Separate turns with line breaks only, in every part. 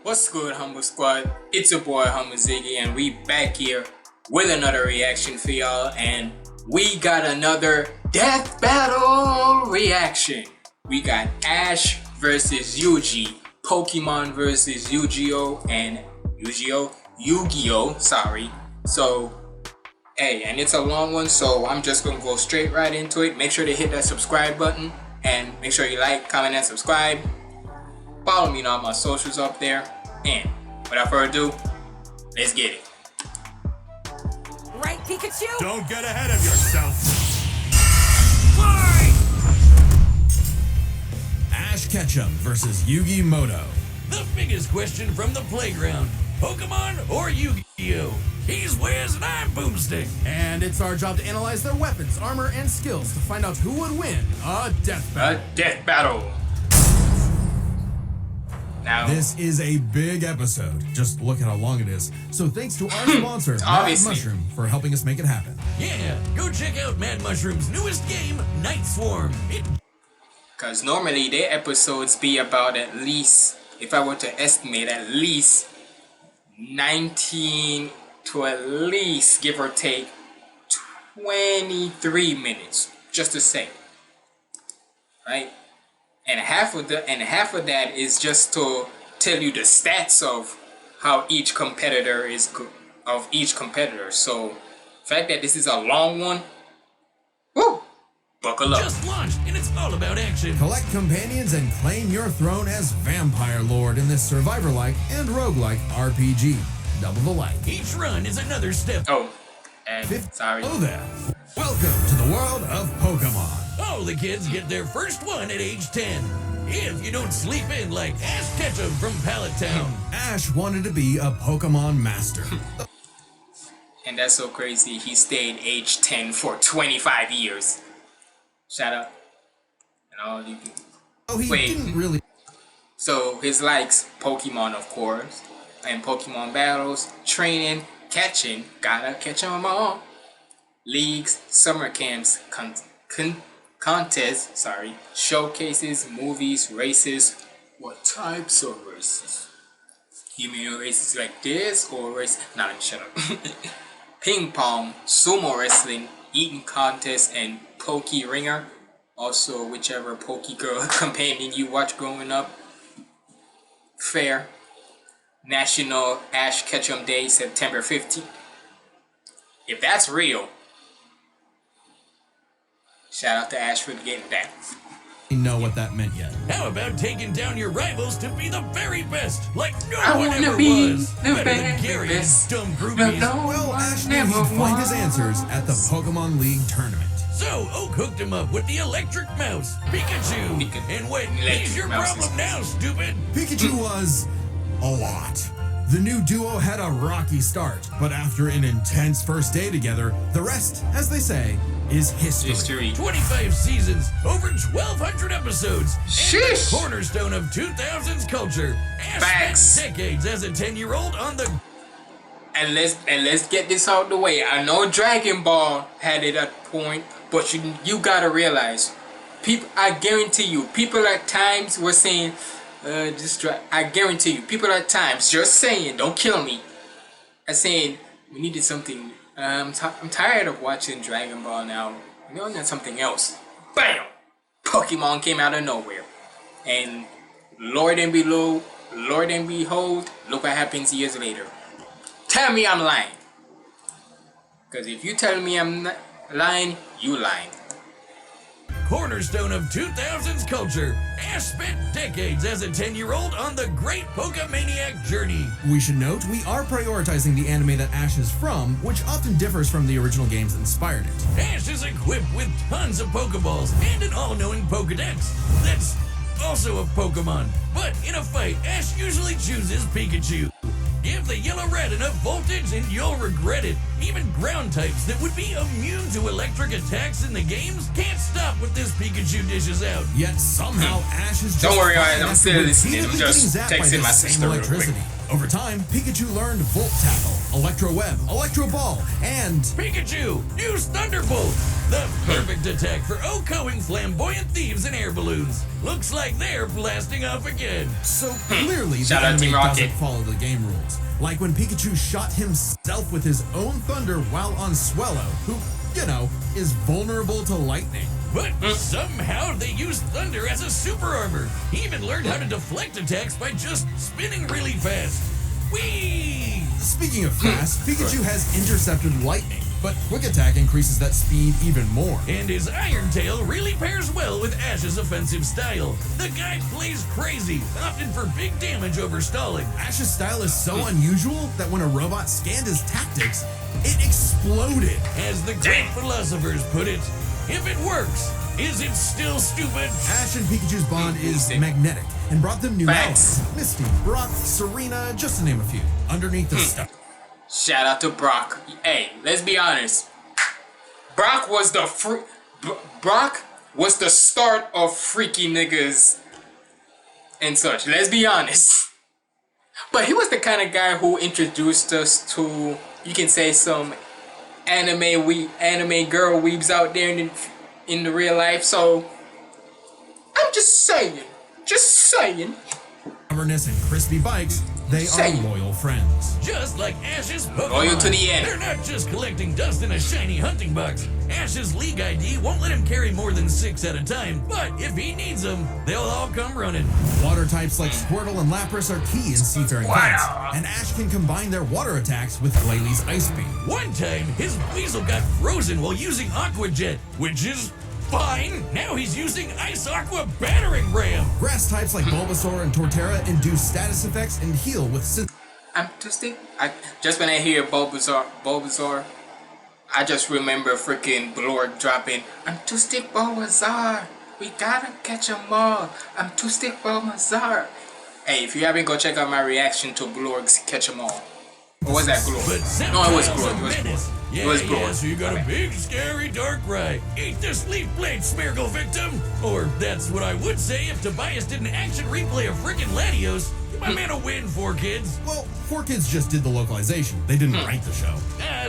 What's good, Humble Squad? It's your boy HumbleZiggy, and we back here with another reaction for y'all, and we got another death battle reaction. We got Ash versus Yugi, Pokemon versus Yu-Gi-Oh, and Yu-Gi-Oh, sorry. So, hey, and it's a long one, so I'm just gonna go straight right into it. Make sure to hit that subscribe button, and make sure you like, comment, and subscribe. Follow me on all my socials up there. And without further ado, let's get it.
Right, Pikachu?
Don't get ahead of yourself.
Fight!
Ash Ketchum versus Yugi Moto.
The biggest question from the playground: Pokemon or Yu-Gi-Oh? He's Wiz and I'm Boomstick.
And it's our job to analyze their weapons, armor, and skills to find out who would win a death battle.
A death battle. Now,
This is a big episode. Just look at how long it is. So thanks to our sponsor, Mad
Obviously.
Mushroom, for helping us make it happen.
Yeah, go check out Mad Mushroom's newest game, Night Swarm.
because normally their episodes be about at least, if I were to estimate, at least 19 to at least, give or take, 23 minutes, just to say, right? And half of that is just to tell you the stats of how each competitor is So, the fact that this is a long one, woo, buckle up.
Just launched, and it's all about action.
Collect companions and claim your throne as Vampire Lord in this survivor-like and roguelike RPG. Double the like.
Each run is another step.
Oh, and sorry.
Hello there. Welcome to the world of Pokemon.
All the kids get their first one at age 10. If you don't sleep in like Ash Ketchum from Pallet Town.
Ash wanted to be a Pokemon master.
And that's so crazy. He stayed age 10 for 25 years. Shout out. And all you people.
Oh, he
Wait.
didn't really.
So his likes Pokemon, of course, and Pokemon battles, training, catching, gotta catch 'em all. Leagues, summer camps, contests, showcases, movies, races. What types of races? You mean races like this or race? Nah, let me shut up. Ping pong, sumo wrestling, eating contests, and Poke Ringer. Also, whichever Poke Girl companion you watch growing up. Fair. National Ash Ketchum Day, September 15th. If that's real, shout out to Ash for getting that.
Know what that meant yet.
How about taking down your rivals to be the very best, like no
I
one
wanna
ever
be
was?
the
Better than
very
Gary
best.
and dumb groupies.
Well, Ash knew he'd find his answers at the Pokemon League tournament.
So Oak hooked him up with the electric mouse, Pikachu. And wait,
Electric
he's your
mouse
problem
is-
now, stupid.
Pikachu was a lot. The new duo had a rocky start, but after an intense first day together, the rest, as they say, is history.
25 seasons, over 1,200 episodes, and
Sheesh.
the cornerstone of 2000s culture. Ash
Facts.
spent decades as a 10-year-old on the...
And let's get this out the way. I know Dragon Ball had it at point, but you gotta realize, people. I guarantee you, people at times were saying, I guarantee you, people at times just saying, don't kill me. I'm saying we needed something. I'm tired of watching Dragon Ball now. We need something else. Bam! Pokemon came out of nowhere, and Lord and behold, look what happens years later. Tell me I'm lying. Because if you tell me I'm not lying, you lying.
Cornerstone of 2000s culture. Ash spent decades as a 10-year-old on the great Pokemaniac journey.
We should note we are prioritizing the anime that Ash is from, which often differs from the original games that inspired it.
Ash is equipped with tons of Pokeballs and an all-knowing Pokedex. That's also a Pokemon. But in a fight, Ash usually chooses Pikachu. Give the yellow red enough voltage and you'll regret it. Even ground types that would be immune to electric attacks in the games can't stop what this Pikachu dishes out.
Yet somehow Ash is just
Don't worry,
fine
I'm
after
still listening.
repeatedly
I'm just
getting zapped by
texting
the
my
same
sister real quick.
electricity. Over time, Pikachu learned Volt Tackle, Electro Web, Electro Ball, and
Pikachu, use Thunderbolt! The perfect attack for outgoing flamboyant thieves and air balloons. Looks like they're blasting off again.
so clearly the
Shout out
anime
Team Rocket.
doesn't follow the game rules. Like when Pikachu shot himself with his own thunder while on Swellow, who, you know, is vulnerable to lightning.
But somehow they used thunder as a super armor. He even learned how to deflect attacks by just spinning really fast. Whee!
Speaking of fast, Pikachu has intercepted lightning, but Quick Attack increases that speed even more.
And his Iron Tail really pairs well with Ash's offensive style. The guy plays crazy, opting for big damage over stalling.
Ash's style is so unusual that when a robot scanned his tactics, it exploded.
As the great philosophers put it, if it works, is it still stupid?
Ash and Pikachu's bond is magnetic and brought them new
Facts.
allies. Misty, Brock, Serena, just to name a few. Underneath the stuff.
Shout out to Brock. Hey, let's be honest. Brock was the Brock was the start of freaky niggas and such. Let's be honest. But he was the kind of guy who introduced us to, you can say, some anime girl weebs out there in the real life. So I'm just saying.
Stubbornness and crispy bikes, they
Say.
are loyal friends.
Just like Ash's Pokemon.
Loyal to the end.
They're not just collecting dust in a shiny hunting box. Ash's League ID won't let him carry more than 6 at a time, but if he needs them, they'll all come running.
Water types like Squirtle and Lapras are key in seafaring fights, and Ash can combine their water attacks with Glalie Ice Beam.
One time, his Weasel got frozen while using Aqua Jet, which is fine. Now he's using Ice Aqua Battering Ram.
Grass types like Bulbasaur and Torterra induce status effects and heal with
I'm twisting. Just when I hear Bulbasaur, I just remember freaking Blorg dropping, I'm twisting Bulbasaur. We gotta catch 'em all. I'm twisting Bulbasaur. Hey, if you haven't, go check out my reaction to Blorg's Catch 'em All. Or was that Glorg?
But
No, it was
Sceptile's a
Glorg. It was
menace.
Glorg.
Yeah,
It was Glorg.
so you got
My
a
bad.
big, scary Darkrai. Eat this leaf blade, Smeargle victim. Or that's what I would say if Tobias did an action replay of frickin' Latios. My man a win, 4Kids.
Well, 4Kids just did the localization. They didn't write the show.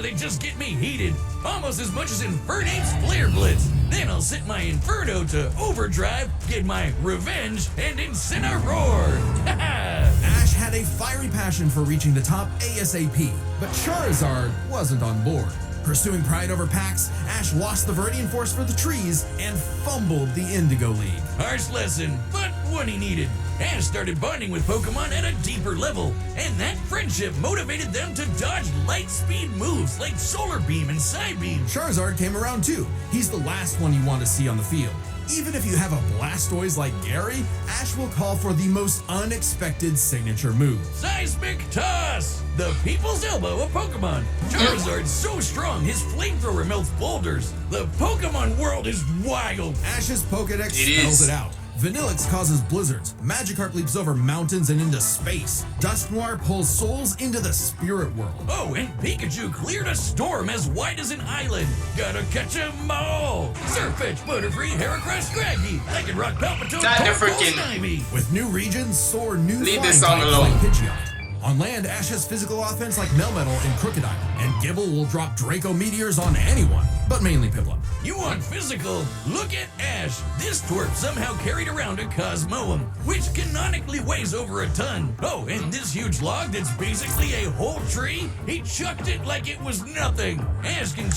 They just get me heated. Almost as much as Infernape's Flare Blitz. Then I'll set my Inferno to overdrive, get my revenge, and Incineroar.
Ash had a fiery passion for reaching the top ASAP, but Charizard wasn't on board. Pursuing pride over packs, Ash lost the Viridian Force for the trees and fumbled the Indigo League.
Harsh lesson, but one he needed. Ash started bonding with Pokemon at a deeper level, and that friendship motivated them to dodge light speed moves like Solar Beam and Psybeam.
Charizard came around too. He's the last one you want to see on the field. Even if you have a Blastoise like Gary, Ash will call for the most unexpected signature move.
Seismic Toss! The people's elbow of Pokemon. Charizard's so strong, his flamethrower melts boulders. The Pokemon world is wild.
Ash's Pokedex
It
spells
is.
it out. Vanillix causes blizzards. Magikarp leaps over mountains and into space. Dusknoir pulls souls into the spirit world.
Oh, and Pikachu cleared a storm as wide as an island. Gotta catch 'em all. Surfetch, Butterfree, Heracross, Scraggy, Lycanroc, Palpitoad,
Time to
Torkoal,
freaking-
Snivy.
With new regions, soar new
Leave
flying
this song
types
alone.
like Pidgeot. On land, Ash has physical offense like Melmetal and Crocodile, and Gibble will drop Draco Meteors on anyone, but mainly Piplup.
You want physical? Look at Ash. This twerp somehow carried around a Cosmoem, which canonically weighs over a ton. Oh, and this huge log that's basically a whole tree, he chucked it like it was nothing. Ash can...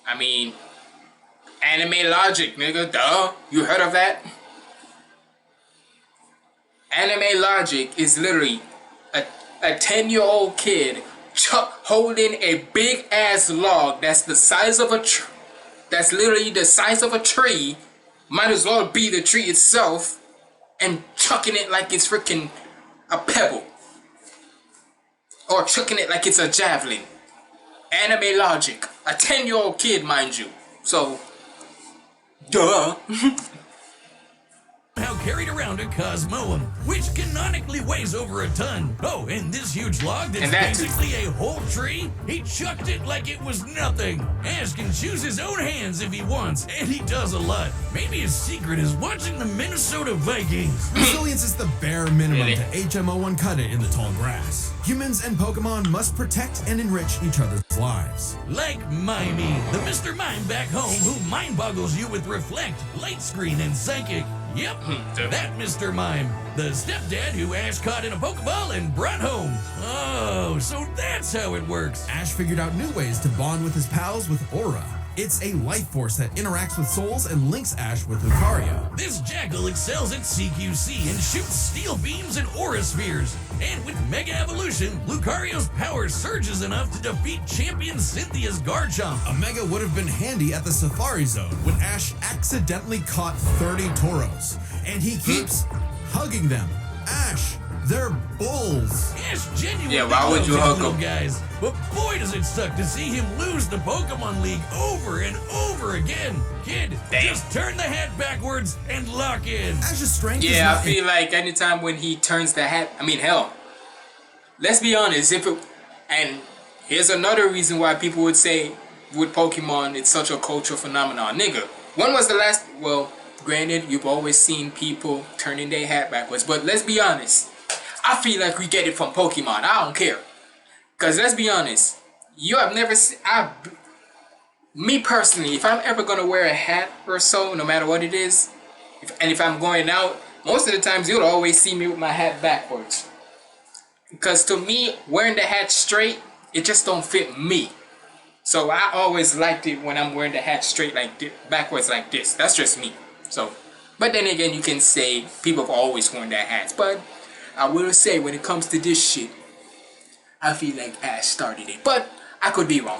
I mean, anime logic, nigga. Duh. You heard of that? Anime logic is literally a 10-year-old kid holding a big ass log that's the size of that's literally the size of a tree, might as well be the tree itself, and chucking it like it's freaking a pebble, or chucking it like it's a javelin. Anime logic. A 10-year-old kid, mind you. So, duh.
How carried around a Cosmoem, which canonically weighs over a ton. Oh, and this huge log that's basically a whole tree, he chucked it like it was nothing. Ash can choose his own hands if he wants, and he does a lot. Maybe his secret is watching the Minnesota Vikings.
Resilience is the bare minimum to HMO1 cut it in the tall grass. Humans and Pokemon must protect and enrich each other's lives.
Like Mimey, the Mr. Mime back home who mind boggles you with Reflect, Light Screen, and Psychic. Yep, that Mr. Mime, the stepdad who Ash caught in a Pokeball and brought home. Oh, so that's how it works.
Ash figured out new ways to bond with his pals with Aura. It's a life force that interacts with souls and links Ash with Lucario.
This jackal excels at CQC and shoots steel beams and aura spheres. And with Mega Evolution, Lucario's power surges enough to defeat champion Cynthia's Garchomp.
A Mega would have been handy at the Safari Zone when Ash accidentally caught 30 Tauros. And he keeps hugging them. Ash, they're bulls.
Ash genuinely
why would you hug
little
him?
guys. But boy does it suck to see him lose the Pokemon League over and over again. Kid, just turn the hat backwards and lock in.
Ash's strength is
I feel like anytime when he turns the hat, hell, let's be honest, and here's another reason why people would say with Pokemon it's such a cultural phenomenon. Nigga, when was the last, well, granted, you've always seen people turning their hat backwards, but let's be honest, I feel like we get it from Pokemon. I don't care. Because let's be honest, you have never seen, me personally, if I'm ever going to wear a hat or so, no matter what it is, if I'm going out, most of the times you'll always see me with my hat backwards. Because to me, wearing the hat straight, it just don't fit me. So I always liked it when I'm wearing the hat straight like this, backwards like this. That's just me. So, but then again, you can say people have always worn their hats. But I will say when it comes to this shit, I feel like Ash started it. But I could be wrong.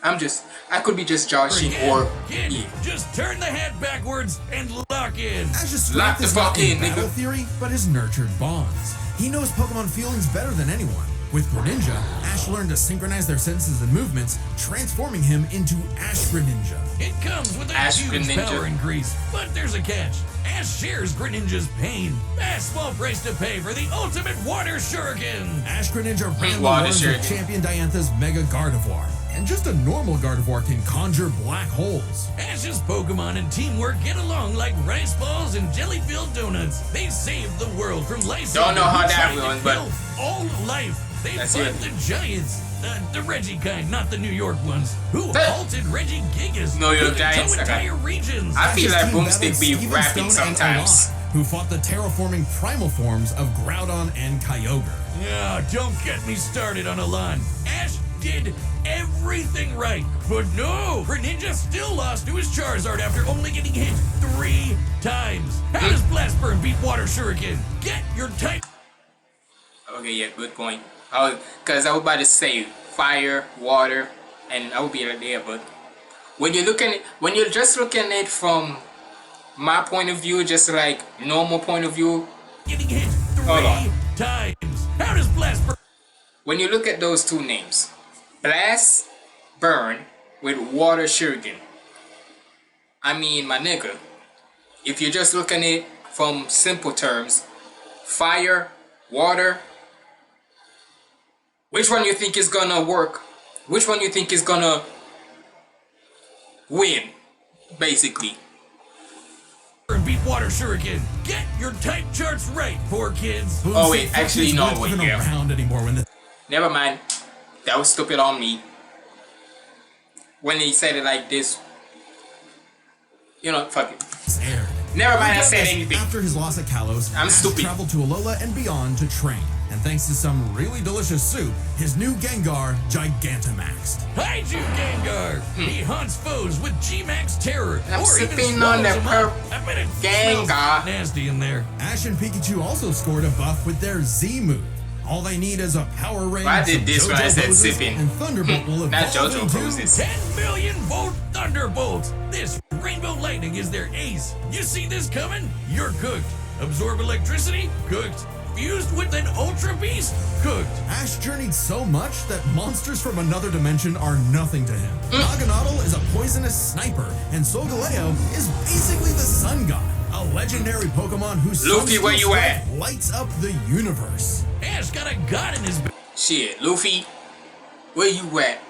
I could be just joshing or...
Kid, just turn the hat backwards and lock in.
Ash's strength is not in battle theory, but his nurtured bonds. He knows Pokemon feelings better than anyone. With Greninja, Ash learned to synchronize their senses and movements, transforming him into Ash Greninja.
It comes with a huge power increase, but there's a catch. Ash shares Greninja's pain. A small price to pay for the ultimate water shuriken.
Ash Greninja ran the waters with Champion Diantha's Mega Gardevoir. And just a normal Gardevoir can conjure black holes.
Ash's Pokemon and teamwork get along like rice balls and jelly-filled donuts. They saved the world from lice.
Don't know how that was, but
all life. They fought the giants. The Reggie kind, not the New York ones, who halted Reggie Gigas.
New York Giants.
Entire regions.
I feel like Boomstick be rapping sometimes.
Who fought the terraforming primal forms of Groudon and Kyogre.
Yeah, don't get me started on Alon. Ash did everything right, but no, Greninja still lost to his Charizard after only getting hit 3 times. How does Blast Burn beat Water Shuriken? Get your type.
Okay, yeah, good point. Because I was about to say fire, water, and I would be right there, but when you're just looking at it from my point of view, just like normal point of view,
getting hit 3 times. How does Blast Burn?
When you look at those two names, Blast Burn with Water Shuriken, I mean, my nigga, if you're just looking at it from simple terms, fire, water, which one you think is gonna work? Which one you think is gonna win, basically?
Beat Water Shuriken. Get your type charts right, poor kids.
Oh wait, actually no, wait, yeah.
Around anymore when
Never mind. That was stupid on me. When he said it like this, you know, fuck it.
Aired.
Never mind, I said anything.
After his loss at Kalos,
I'm stupid.
Traveled to Alola and beyond to train. And thanks to some really delicious soup, his new Gengar Gigantamaxed.
Hide you, Gengar! He haunts foes with G-Max Terror.
I'm
or
sipping on the purple Gengar.
Nasty in there.
Ash and Pikachu also scored a buff with their Z move. All they need is a Power Ring.
I did this when I said sipping.
And Thunderbolt will
Not
evolve
JoJo
into
Roses.
10 million volt Thunderbolt. This Rainbow Lightning is their ace. You see this coming? You're cooked. Absorb electricity? Cooked. Fused with an Ultra Beast? Cooked.
Ash journeyed so much that monsters from another dimension are nothing to him. Naganadel is a poisonous sniper, and Solgaleo is basically the sun god. A legendary Pokemon whose
Luffy, where you at?
lights up the universe.
Ash got a god in his
Shit, Luffy, where you at?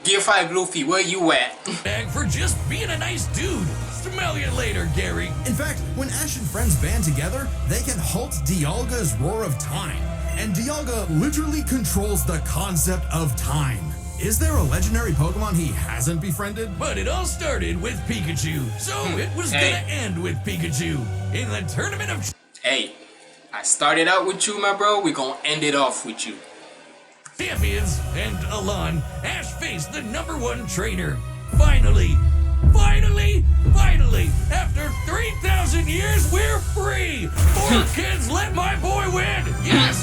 Gear 5 Luffy, where you at?
bag for just being a nice dude. Smell you later, Gary.
In fact, when Ash and friends band together, they can halt Dialga's Roar of Time. And Dialga literally controls the concept of time. Is there a legendary Pokemon he hasn't befriended?
But it all started with Pikachu, so it was gonna end with Pikachu. In the tournament of
Hey, I started out with you, my bro. We gonna end it off with you.
champions and Alon, Ash faced the #1 trainer. Finally, after 3,000 years, we're free! 4 kids, let my boy win! Yes!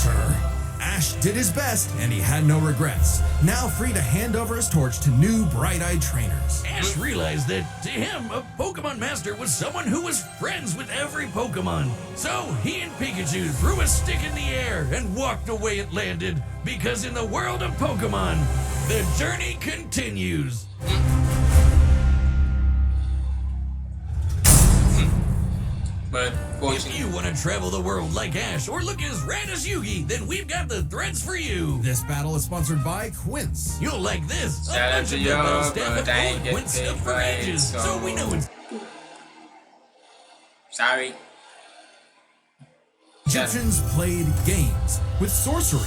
Sure. Ash did his best, and he had no regrets. Now free to hand over his torch to new bright-eyed trainers.
Ash realized that, to him, a Pokemon Master was someone who was friends with every Pokemon. So he and Pikachu threw a stick in the air and walked away it landed, because in the world of Pokemon, the journey continues.
But
If you want to travel the world like Ash or look as rad as Yugi, then we've got the threads for you.
This battle is sponsored by Quince.
You'll like this.
Shout out to y'all, but I ain't
went
get
stuff
paid
for
for it,
ages, so we know it's
sorry.
Egyptians played games with sorcery.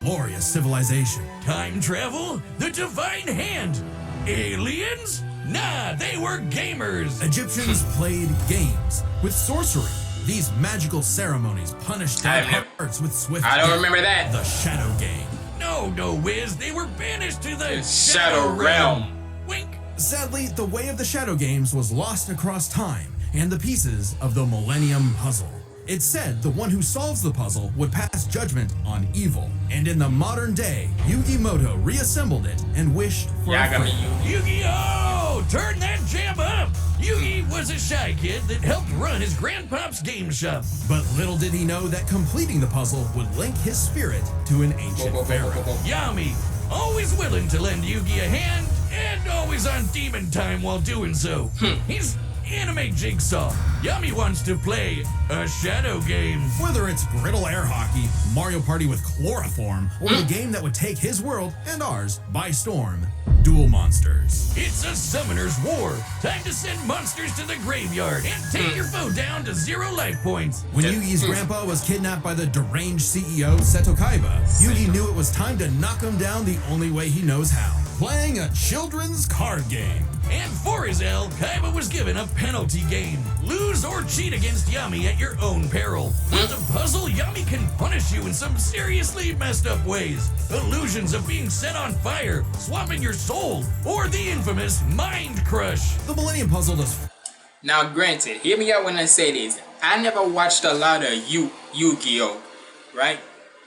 Glorious civilization.
time travel, the divine hand. Aliens? Nah, they were gamers.
Egyptians played games with sorcery. These magical ceremonies punished dead hearts with swift
I don't
death.
remember that.
The Shadow Game.
No, Wiz, they were banished to the
Shadow Realm.
Wink.
Sadly, the way of the Shadow Games was lost across time and the pieces of the Millennium Puzzle. It's said the one who solves the puzzle would pass judgment on evil. And in the modern day, Yugi Moto reassembled it and wished for a friend.
Yu-Gi-Oh! Turn that jam up! Yugi was a shy kid that helped run his grandpop's game shop.
But little did he know that completing the puzzle would link his spirit to an ancient pharaoh.
Yami, always willing to lend Yugi a hand, and always on demon time while doing so. He's anime Jigsaw. Yami wants to play a shadow game.
Whether it's Griddle Air Hockey, Mario Party with Chloroform, or the game that would take his world and ours by storm, Duel Monsters.
It's a summoner's war. Time to send monsters to the graveyard and take your foe down to 0 life points.
When Yugi's grandpa was kidnapped by the deranged CEO Seto Kaiba, Yugi knew it was time to knock him down the only way he knows how. Playing a children's card game.
And for his L, Kaiba was given a penalty game. Lose or cheat against Yami at your own peril. With the puzzle, Yami can punish you in some seriously messed up ways. Illusions of being set on fire, swapping your soul, or the infamous Mind Crush.
The Millennium Puzzle does.
Now, granted, hear me out when I say this. I never watched a lot of Yu-Gi-Oh, right?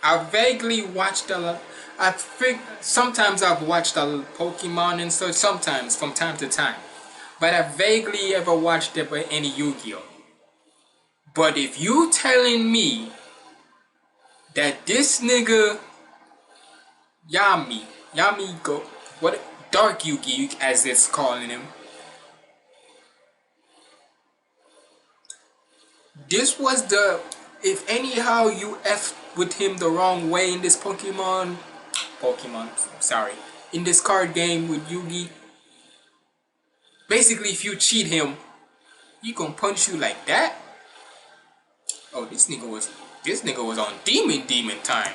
I vaguely watched a lot. I think sometimes I've watched a Pokemon and stuff, sometimes from time to time. But I vaguely ever watched any Yu-Gi-Oh. But if you telling me that this nigga Yami go what Dark Yugi as it's calling him, this was the, if anyhow you F with him the wrong way in this Pokemon, sorry, in this card game with Yugi, basically if you cheat him, he gonna punch you like that. Oh, this nigga was on demon time.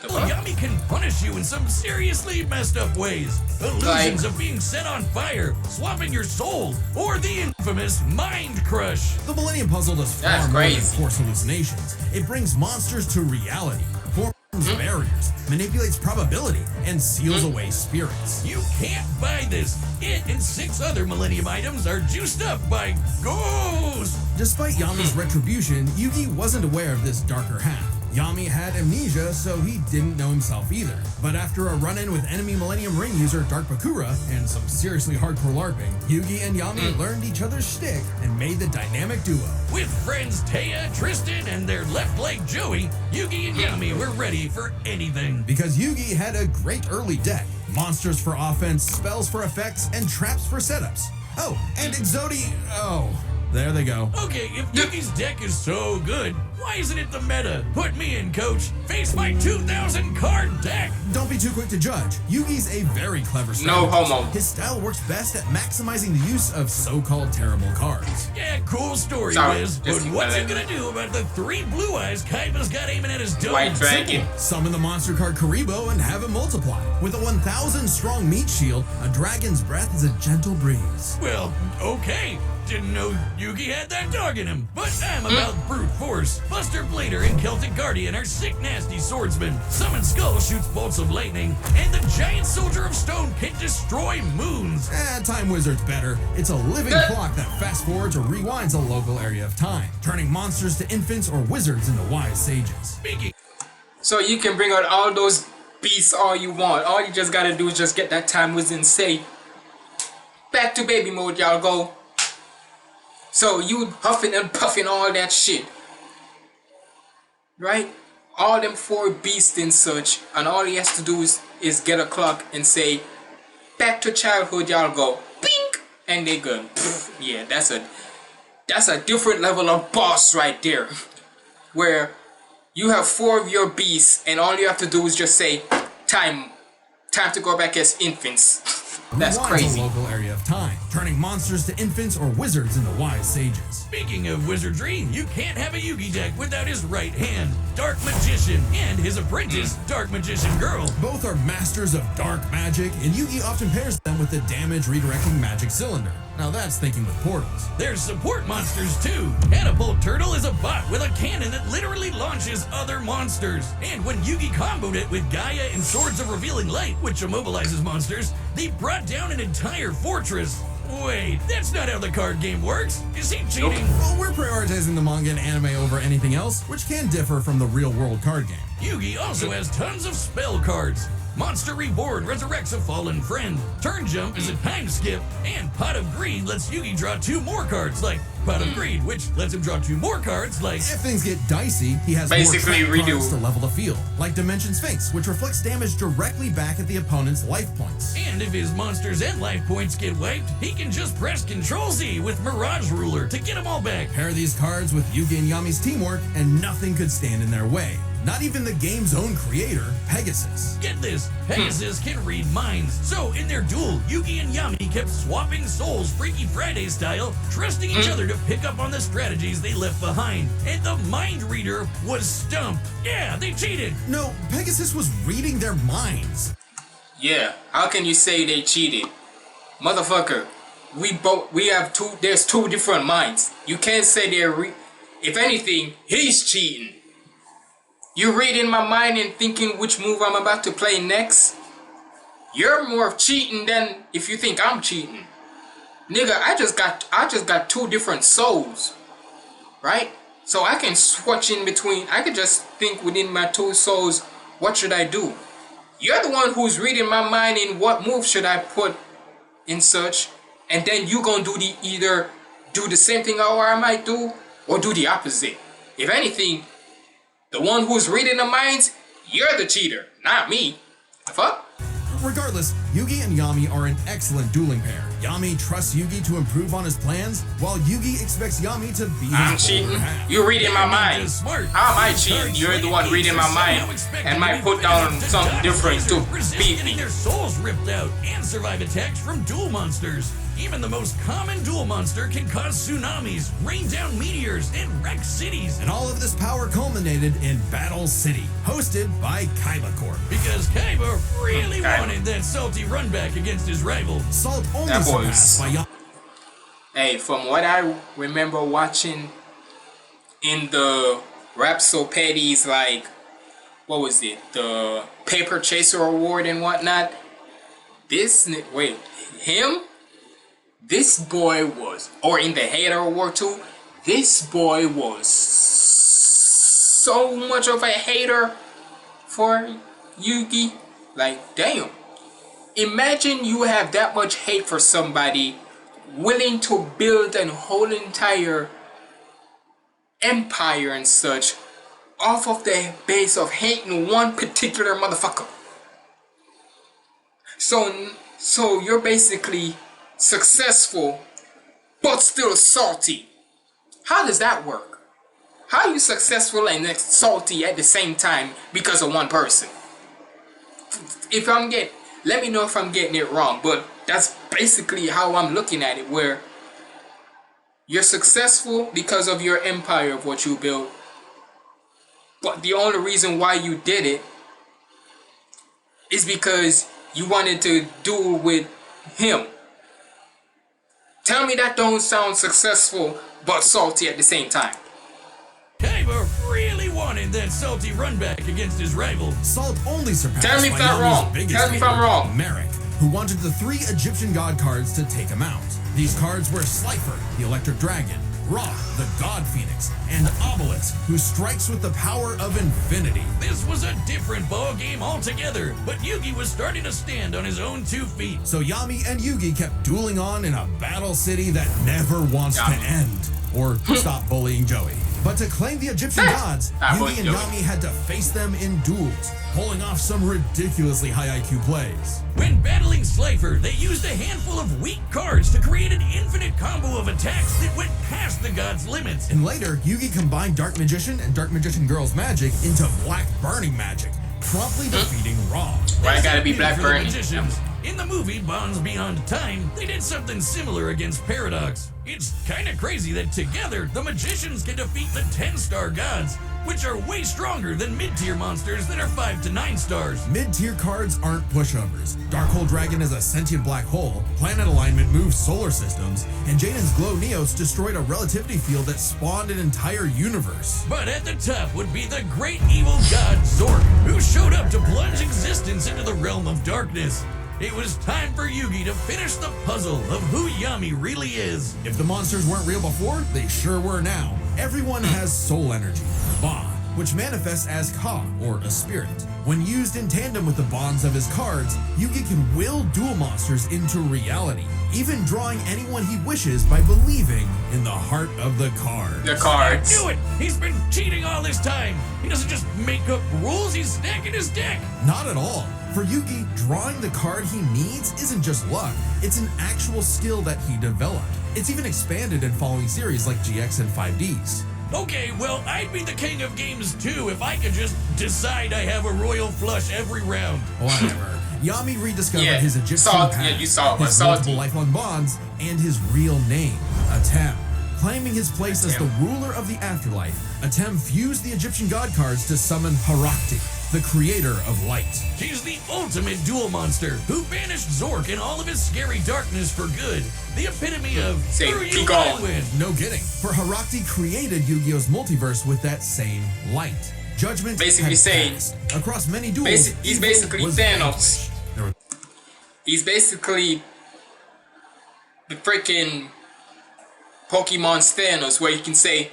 Yami can punish you in some seriously messed up ways. Illusions of being set on fire, swapping your soul, or the infamous Mind Crush.
The Millennium Puzzle does far more than force hallucinations. It brings monsters to reality, forms barriers, manipulates probability, and seals away spirits.
You can't buy this. It and 6 other Millennium items are juiced up by ghosts.
Despite Yami's retribution, Yugi wasn't aware of this darker half. Yami had amnesia, so he didn't know himself either. But after a run-in with enemy Millennium Ring user Dark Bakura and some seriously hardcore LARPing, Yugi and Yami learned each other's shtick and made the dynamic duo.
With friends Taya, Tristan, and their left leg Joey, Yugi and Yami were ready for anything.
Because Yugi had a great early deck. Monsters for offense, spells for effects, and traps for setups. Oh, and Exodi. Oh, there they go.
Okay, if Yugi's deck is so good, why isn't it the meta? Put me in, coach. Face my 2,000 card deck.
Don't be too quick to judge. Yugi's a very clever strategist.
No homo.
His style works best at maximizing the use of so-called terrible cards.
Yeah, cool story,
Sorry,
Wiz. But
just
what's
keep
it gonna do about the 3 blue eyes Kaiba's got aiming at his dome?
White dragon.
Simple. Summon the monster card Karibo and have it multiply. With a 1,000 strong meat shield, a dragon's breath is a gentle breeze.
Well, okay. Didn't know Yugi had that dog in him. But I'm about brute force. Buster Blader and Celtic Guardian are sick, nasty swordsmen. Summon Skull shoots bolts of lightning. And the giant soldier of stone can destroy moons.
Time Wizard's better. It's a living clock that fast-forwards or rewinds a local area of time, turning monsters to infants or wizards into wise sages.
Speaking.
So you can bring out all those beasts all you want. All you just gotta do is just get that Time Wizard and say, back to baby mode, y'all go. So you huffing and puffing all that shit, right? All them 4 beasts and such, and all he has to do is get a clock and say, back to childhood, y'all go. Bink! And they go. Pff, yeah, that's a different level of boss right there. Where you have 4 of your beasts, and all you have to do is just say, time to go back as infants. That's
Rewinds
crazy.
a local area of time, turning monsters to infants or wizards into wise sages.
Speaking of wizardry, you can't have a Yugi deck without his right hand, Dark Magician, and his apprentice, Dark Magician Girl.
Both are masters of dark magic, and Yugi often pairs them with the damage redirecting magic cylinder. Now that's thinking with portals.
There's support monsters too. Catapult Turtle is a bot with a cannon that literally launches other monsters. And when Yugi comboed it with Gaia and Swords of Revealing Light, which immobilizes monsters, they brought down an entire fortress. Wait, that's not how the card game works. Is he cheating?
Well, we're prioritizing the manga and anime over anything else, which can differ from the real-world card game.
Yugi also has tons of spell cards. Monster Reborn resurrects a fallen friend. Turn Jump is a time skip. And Pot of Greed lets Yugi draw 2 more cards like Pot of Greed, which lets him draw 2 more cards like...
If things get dicey, he has
Basically
more trap
redo.
cards to level the field, like Dimension Sphinx, which reflects damage directly back at the opponent's life points.
And if his monsters and life points get wiped, he can just press Ctrl-Z with Mirage Ruler to get them all back.
Pair these cards with Yugi and Yami's teamwork, and nothing could stand in their way. Not even the game's own creator, Pegasus.
Get this, Pegasus can read minds. So in their duel, Yugi and Yami kept swapping souls Freaky Friday style, trusting each other to pick up on the strategies they left behind. And the mind reader was stumped. Yeah, they cheated.
No, Pegasus was reading their minds.
Yeah, how can you say they cheated? Motherfucker, we have there's 2 different minds. You can't say if anything, he's cheating. You reading my mind and thinking which move I'm about to play next? You're more cheating than if you think I'm cheating. Nigga, I just got 2 different souls. Right? So I can switch in between. I could just think within my 2 souls, what should I do? You're the one who's reading my mind in what move should I put in such, and then you gonna either do the same thing or I might do, or do the opposite. If anything, the one who's reading the minds, you're the cheater, not me. The fuck?
Regardless, Yugi and Yami are an excellent dueling pair. Yami trusts Yugi to improve on his plans, while Yugi expects Yami to be his
I'm cheating.
older half.
You're reading my mind.
Ninja's smart.
How am I cheating? You're the one reading my mind and might put down something different to
resist
beat
getting
me.
their souls ripped out and survive attacks from duel monsters. Even the most common duel monster can cause tsunamis, rain down meteors, and wreck cities.
And all of this power culminated in Battle City, hosted by Kaiba Corp.
Because Kaiba really
Kaiba.
wanted that salty run back against his rival.
Salt only
That boy
surpassed by Yami.
Hey, from what I remember watching in the Rhapsopedies, like, what was it? The Paper Chaser Award and whatnot. This boy was, or in the Hater Award too, this boy was so much of a hater for Yugi. Like, damn. Imagine you have that much hate for somebody, willing to build a whole entire empire and such off of the base of hating one particular motherfucker. So you're basically successful but still salty. How does that work? How are you successful and salty at the same time because of one person? Let me know if I'm getting it wrong, but that's basically how I'm looking at it, where you're successful because of your empire of what you built, but the only reason why you did it is because you wanted to duel with him. Tell me that don't sound successful but salty at the same time.
Kaiba really wanted that salty run back against his rival.
Salt only surpassed
Tell me if
by
I'm
Yami's
wrong.
biggest
Tell me if I'm
favorite,
wrong.
Merrick, who wanted the 3 Egyptian god cards to take him out. These cards were Slifer, the Electric Dragon, Ra, the God Phoenix, and Obelix, who strikes with the power of infinity.
This was a different ball game altogether, but Yugi was starting to stand on his own 2 feet.
So Yami and Yugi kept dueling on in a battle city that never wants to end, or stop bullying Joey. But to claim the Egyptian gods, Yugi and Yami had to face them in duels, pulling off some ridiculously high IQ plays.
When battling Slifer, they used a handful of weak cards to create an infinite combo of attacks that went past the gods' limits.
And later, Yugi combined Dark Magician and Dark Magician Girl's magic into Black Burning magic, promptly defeating Ra.
Why I gotta be Black Burning?
In the movie Bonds Beyond Time, they did something similar against Paradox. It's kinda crazy that together, the magicians can defeat the 10-star gods, which are way stronger than mid-tier monsters that are 5 to 9 stars.
Mid-tier cards aren't pushovers. Darkhold Dragon is a sentient black hole, planet alignment moves solar systems, and Jaden's Glow Neos destroyed a relativity field that spawned an entire universe.
But at the top would be the great evil god Zork, who showed up to plunge existence into the realm of darkness. It was time for Yugi to finish the puzzle of who Yami really is.
If the monsters weren't real before, they sure were now. Everyone has soul energy, Ba, which manifests as Ka, or a spirit. When used in tandem with the bonds of his cards, Yugi can will dual monsters into reality, even drawing anyone he wishes by believing in the heart of the card.
The cards.
I knew it! He's been cheating all this time! He doesn't just make up rules, he's stacking his deck!
Not at all. For Yugi, drawing the card he needs isn't just luck, it's an actual skill that he developed. It's even expanded in following series like GX and 5Ds.
Okay, well, I'd be the king of games too if I could just decide I have a royal flush every round.
Whatever. Yami rediscovered
Yeah,
his Egyptian
salt-
past,
yeah, you saw it,
his
salty.
multiple lifelong bonds, and his real name, Atem. Claiming his place as the
Atem.
ruler of the afterlife, Atem fused the Egyptian god cards to summon Harakti, the creator of light.
He's the ultimate duel monster who banished Zork and all of his scary darkness for good. The epitome of
Say,
screw
be
you,
gone.
I win.
No kidding, for Harakti created Yu-Gi-Oh's multiverse with that same light. Judgment
Basically
had
saying-
passed. Across many duels,
He's
evil
basically
was
Thanos.
vanquished. There was
He's basically the freaking Pokemon Thanos, where you can say,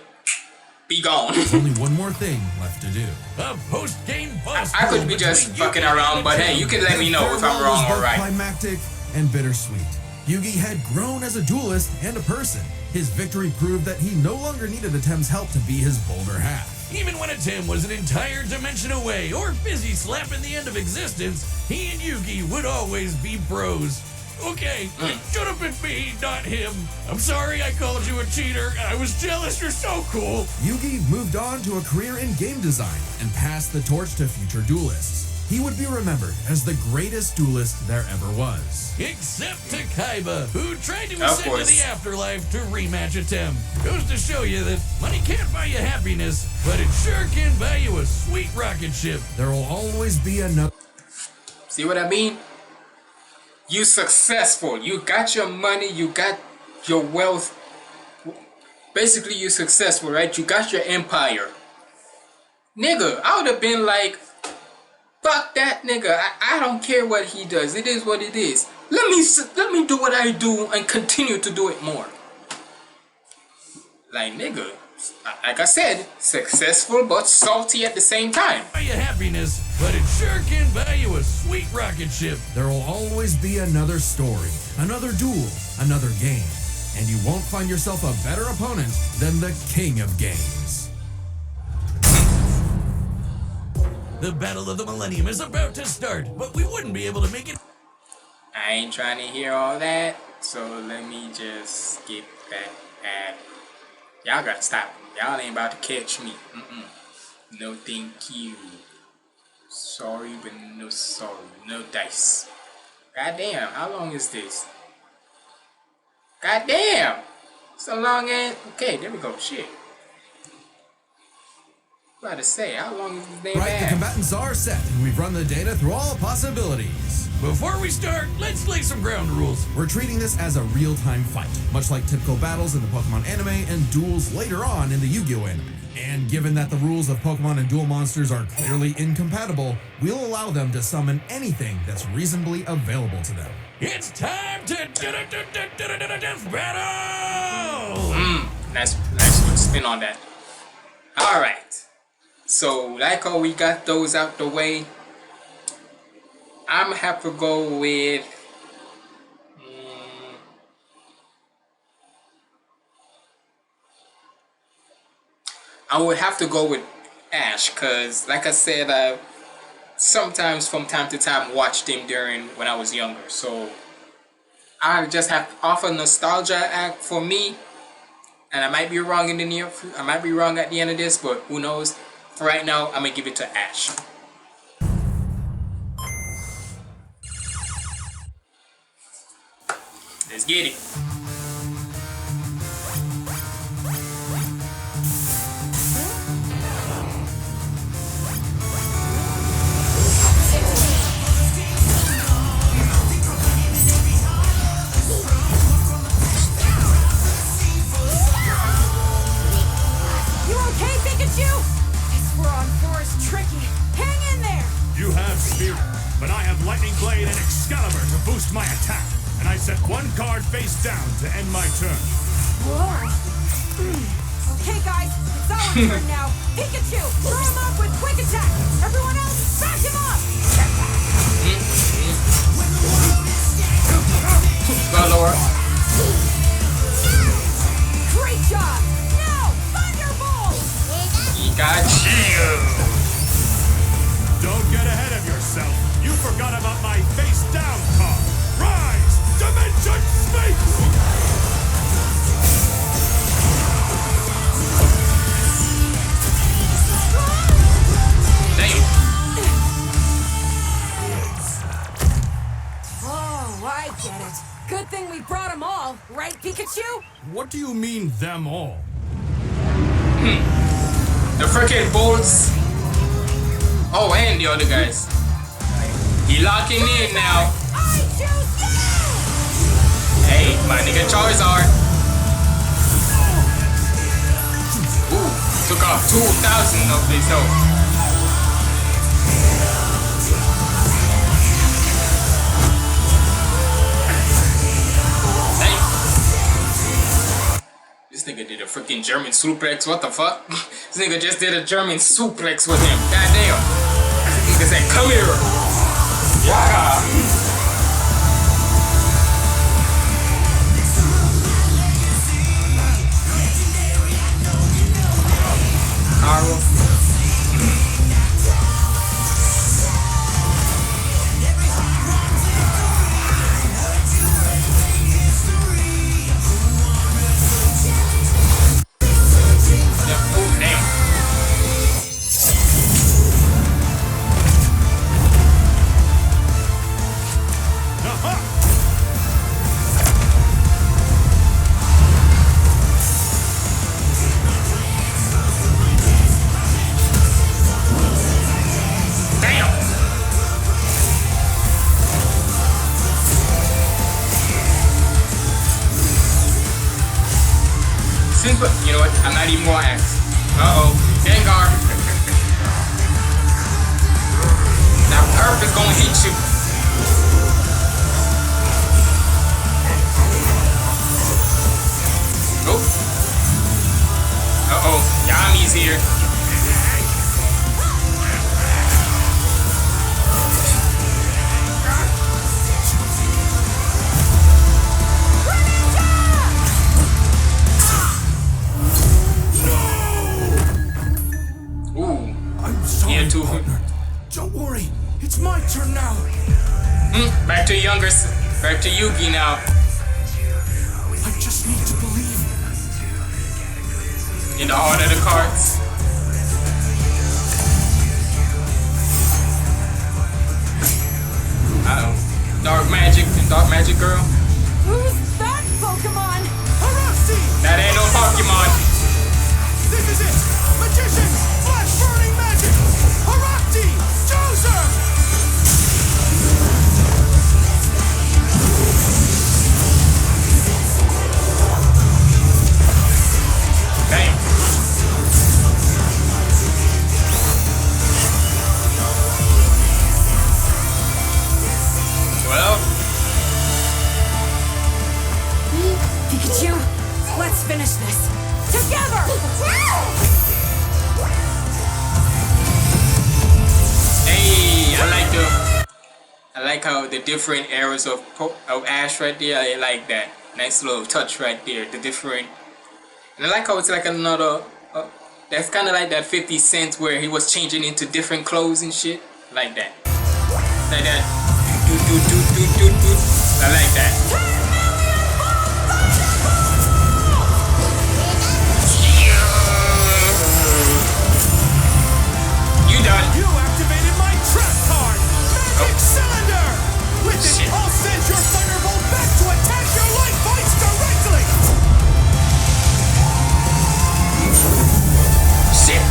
be gone.
only one more thing left to do.
A post-game boss
I could
battle
be just
between
fucking
Yugi
around,
and
but hey,
Atem.
you can let me know if I'm
Farewell
wrong
was
or
both
right.
climactic and bittersweet. Yugi had grown as a duelist and a person. His victory proved that he no longer needed Atem's help to be his bolder half.
Even when Atem was an entire dimension away or busy slapping the end of existence, he and Yugi would always be bros. Okay, it should have been me, not him. I'm sorry I called you a cheater. I was jealous. You're so cool.
Yugi moved on to a career in game design and passed the torch to future duelists. He would be remembered as the greatest duelist there ever was.
Except to Kaiba, who tried to
Of
ascend to
course.
the afterlife to rematch Atem. Goes to show you that money can't buy you happiness, but it sure can buy you a sweet rocket ship.
There will always be another.
See what I mean? You successful. You got your money. You got your wealth. Basically, you successful, right? You got your empire. Nigga, I would have been like, fuck that nigga. I don't care what he does. It is what it is. Let me do what I do and continue to do it more. Like, nigga, like I said, successful but salty at the same time.
Buy you happiness, but it sure can buy you a sweet rocket ship.
There will always be another story, another duel, another game. And you won't find yourself a better opponent than the king of games.
The Battle of the Millennium is about to start, but we wouldn't be able to make it.
I ain't trying to hear all that, so let me just skip bad. Y'all gotta stop. Y'all ain't about to catch me. No thank you. Sorry, but no sorry. No dice. Goddamn, how long is this? Goddamn! So long as... Okay, there we go. Shit. About to say, how long is this thing
Right, the combatants are set, and we've run the data through all possibilities.
Before we start, let's lay some ground rules.
We're treating this as a real-time fight, much like typical battles in the Pokemon anime and duels later on in the Yu-Gi-Oh anime. And given that the rules of Pokemon and duel monsters are clearly incompatible, we'll allow them to summon anything that's reasonably available to them.
It's time to death battle!
Nice spin on that. Alright. So, like how we got those out the way, I'm gonna have to go with... I would have to go with Ash, because, like I said, I sometimes from time to time watched him when I was younger. So, I just have to offer nostalgia act for me. And I might be wrong in the I might be wrong at the end of this, but who knows? For right now, I'm gonna give it to Ash. Let's get it.
You okay, Pikachu? This Boron 4 is tricky. Hang in there!
You have Spirit, but I have Lightning Blade and Excalibur to boost my attack. And I set one card face down to end my turn.
Whoa. Okay, guys, it's our turn now. Pikachu, throw him off with quick attack. Everyone else, back him up.
Go, Laura.
Great job. Now, Thunderbolt.
He got you.
Don't get ahead of yourself. You forgot about my face down card. Rise! Dimension Space!
Damn.
Oh, I get it. Good thing we brought them all, right, Pikachu?
What do you mean, them all?
The freaking bolts. Oh, and the other guys. He locking in now.
I choose you!
Hey, my nigga Charizard. Ooh, took off 2,000 of his health. Hey. This nigga did a freaking German suplex. What the fuck? This nigga just did a German suplex with him. Goddamn. This nigga said, come here. Yeah. Carl. You know what? I'm not even gonna ask. Gengar. Now Perp is gonna hit you. Oh. Yami's here.
Partner. Don't worry, it's my turn now.
Back to Yugi now.
I just need to believe
In the heart of the cards. Dark magic and dark magic girl.
Who's that Pokemon?
Haruxi!
That ain't no Pokemon.
This is it! Magician's flash burning magic! Haruxi! Choose her!
Damn. Well,
Pikachu, let's finish this. Together!
hey, I like how the different eras of Ash right there. I like that nice little touch right there. The different, and I like how it's like another. That's kind of like that 50 Cent where he was changing into different clothes and shit. Like that. Like that. I like that. You done.
You activated my trap card! Magic Cylinder! With it,
Shit.
I'll send your Thunderbolt back to attack your life points directly!
Shit.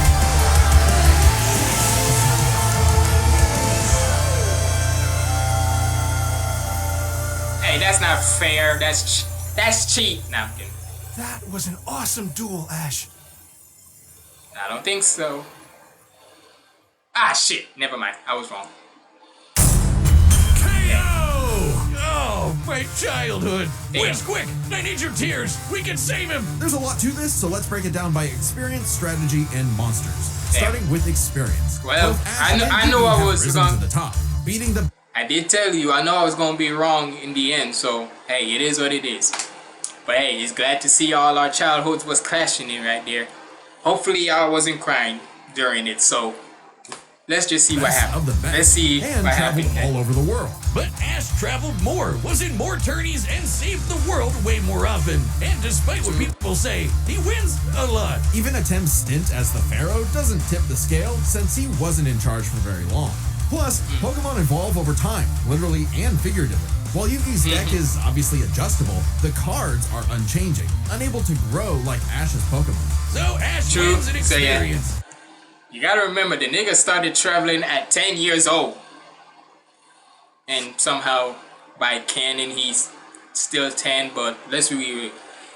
Hey, that's not fair. That's cheap. Nah, I'm kidding.
That was an awesome duel, Ash.
I don't think so. Ah, shit. Never mind. I was wrong.
Oh, my childhood.
Damn.
Witch, quick! I need your tears. We can save him.
There's a lot to this, so let's break it down by experience, strategy, and monsters.
Damn.
Starting with experience.
Well,
Both Ash
I
and
knew
Yugi
I
have
was
risen
gonna-
to the top, beating the
I did tell you, I know I was gonna be wrong in the end, so hey, it is what it is. But hey, it's glad to see all our childhoods was clashing in right there. Hopefully y'all wasn't crying during it, so let's just see what
best
happened.
of the best,
Let's see
and
what
traveled
happened.
all over the world.
But Ash traveled more, was in more tourneys, and saved the world way more often. And despite what people say, he wins a lot.
Even Atem's stint as the Pharaoh doesn't tip the scale since he wasn't in charge for very long. Plus, Pokemon evolve over time, literally and figuratively. While Yugi's deck is obviously adjustable, the cards are unchanging, unable to grow like Ash's Pokemon.
So Ash
True.
wins an
So, yeah.
experience.
You gotta remember, the nigga started traveling at 10 years old. And somehow, by canon, he's still 10, but let's be real.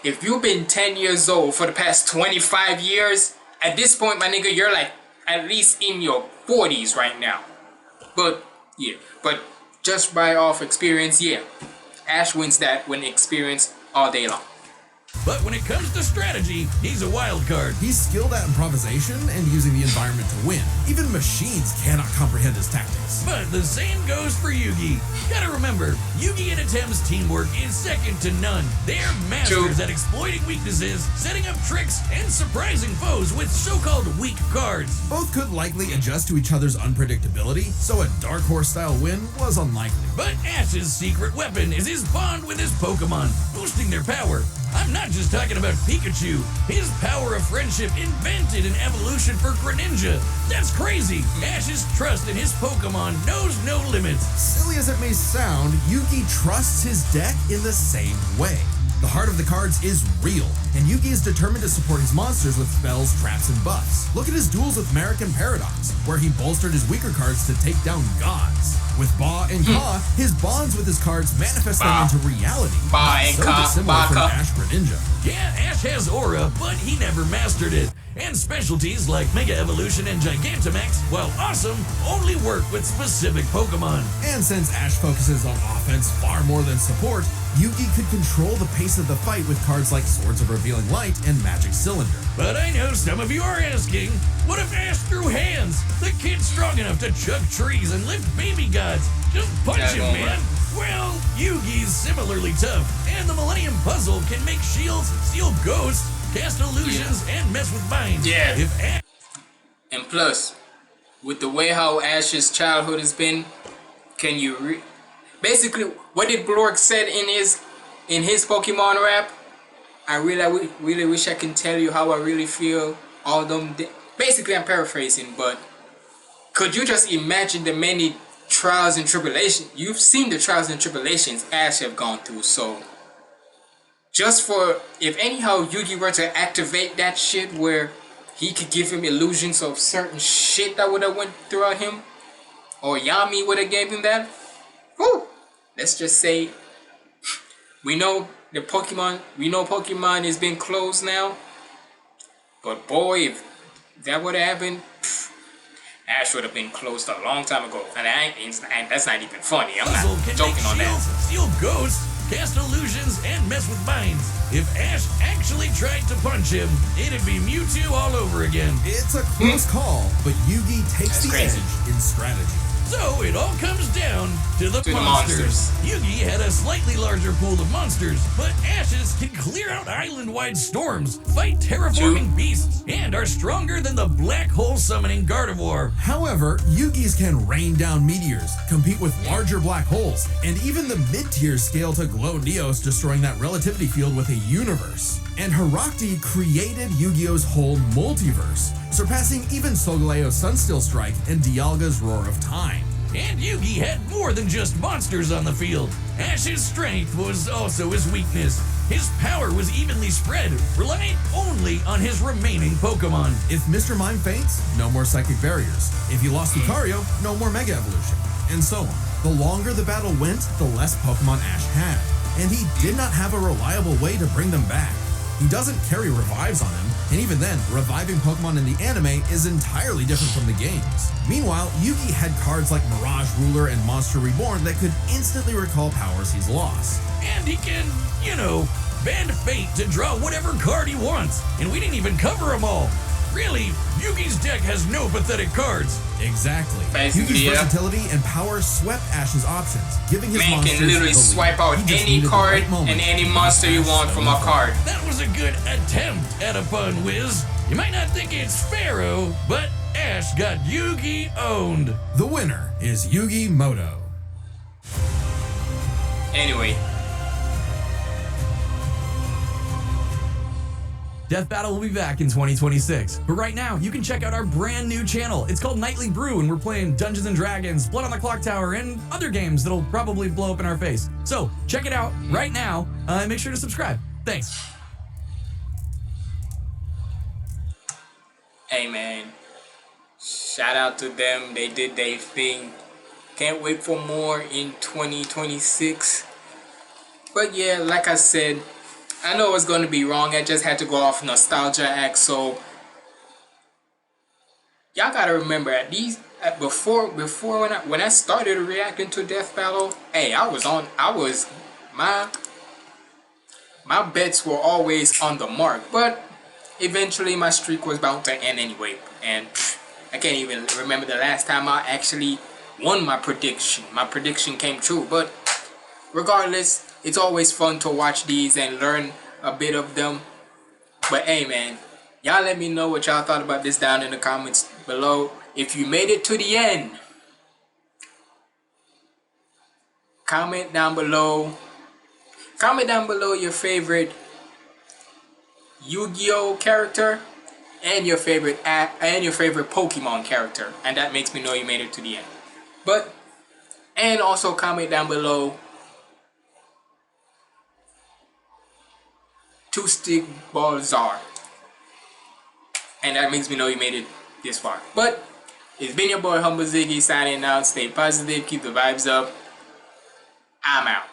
If you've been 10 years old for the past 25 years, at this point, my nigga, you're like at least in your 40s right now. But, yeah. But just by off experience, yeah. Ash wins that when experience all day long.
But when it comes to strategy, he's a wild card.
He's skilled at improvisation and using the environment to win. Even machines cannot comprehend his tactics.
But the same goes for Yugi. Gotta remember, Yugi and Atem's teamwork is second to none. They're masters
True.
at exploiting weaknesses, setting up tricks, and surprising foes with so-called weak cards.
Both could likely adjust to each other's unpredictability, so a Dark Horse-style win was unlikely.
But Ash's secret weapon is his bond with his Pokemon, boosting their power. I'm not just talking about Pikachu. His power of friendship invented an evolution for Greninja. That's crazy. Ash's trust in his Pokemon knows no limits.
Silly as it may sound, Yugi trusts his deck in the same way. The heart of the cards is real, and Yugi is determined to support his monsters with spells, traps, and buffs. Look at his duels with Merrick and Paradox, where he bolstered his weaker cards to take down gods. With Ba and Ka, his bonds with his cards manifest them
Ba.
into reality.
Ba
not
and
so
Ka,
dissimilar
Ba
from
Ka.
Ash Greninja.
Yeah, Ash has aura, but he never mastered it. And specialties like Mega Evolution and Gigantamax, while awesome, only work with specific Pokemon.
And since Ash focuses on offense far more than support, Yugi could control the pace of the fight with cards like Swords of Revealing Light and Magic Cylinder.
But I know some of you are asking, what if Ash threw hands? The kid's strong enough to chug trees and lift baby gods. Just punch
Yeah,
him,
don't
man. Well, Yugi's similarly tough, and the Millennium Puzzle can make shields, steal ghosts, cast illusions, and mess with minds.
Yeah.
If Ash
And plus, with the way how Ash's childhood has been, can you basically what did Blork said in his Pokemon rap? I really wish I can tell you how I really feel. All them, basically I'm paraphrasing, but could you just imagine the many trials and tribulations? You've seen the trials and tribulations Ash have gone through, so just for, if anyhow Yugi were to activate that shit where he could give him illusions of certain shit that would have went throughout him, or Yami would have gave him that, whew, let's just say, we know Pokemon is being closed now, but boy, if that would have happened, Ash would have been closed a long time ago, and that's not even funny. I'm not joking on that.
Steal ghosts, cast illusions, and mess with minds. If Ash actually tried to punch him, it'd be Mewtwo all over again.
It's a close call, but Yugi takes the edge in strategy.
So it all comes down to the monsters. Yugi had a slightly larger pool of monsters, but Ashes can clear out island-wide storms, fight terraforming beasts, and are stronger than the black hole summoning Gardevoir.
However, Yugi's can rain down meteors, compete with larger black holes, and even the mid-tier scale to glow Neos, destroying that relativity field with a universe. And Herakti created Yu-Gi-Oh's whole multiverse, surpassing even Solgaleo's Sunsteel Strike and Dialga's Roar of Time.
And Yugi had more than just monsters on the field. Ash's strength was also his weakness. His power was evenly spread, relying only on his remaining Pokemon.
If Mr. Mime faints, no more Psychic Barriers. If he lost Lucario, no more Mega Evolution. And so on. The longer the battle went, the less Pokemon Ash had. And he did not have a reliable way to bring them back. He doesn't carry revives on him, and even then, reviving Pokemon in the anime is entirely different from the games. Meanwhile, Yugi had cards like Mirage Ruler and Monster Reborn that could instantly recall powers he's lost.
And he can, bend fate to draw whatever card he wants, and we didn't even cover them all. Really, Yugi's deck has no pathetic cards.
Exactly.
Basically,
Yugi's versatility and power swept Ash's options, giving his
man
monsters
can literally
the lead.
swipe out any card and any monster you want from a card.
That was a good attempt at a pun, Wiz. You might not think it's Pharaoh, but Ash got Yugi owned.
The winner is Yugi Moto.
Anyway.
Death Battle will be back in 2026, but right now you can check out our brand new channel. It's called Nightly Brew, and we're playing Dungeons & Dragons, Blood on the Clock Tower, and other games that'll probably blow up in our face. So check it out right now, and make sure to subscribe. Thanks.
Hey man, shout out to them. They did their thing. Can't wait for more in 2026. But yeah, like I said, I know it's going to be wrong. I just had to go off nostalgia act. So y'all gotta remember, at these before when I started reacting to Death Battle, hey, my bets were always on the mark. But eventually my streak was about to end anyway, and I can't even remember the last time I actually won my prediction. My prediction came true. But regardless, it's always fun to watch these and learn a bit of them. But hey man, y'all let me know what y'all thought about this down in the comments below. If you made it to the end, comment down below your favorite Yu-Gi-Oh character and your favorite Pokemon character, and that makes me know you made it to the end. And also comment down below Two-Stick Balzar, and that makes me know you made it this far. But it's been your boy HumbleZiggy signing out. Stay positive, keep the vibes up. I'm out.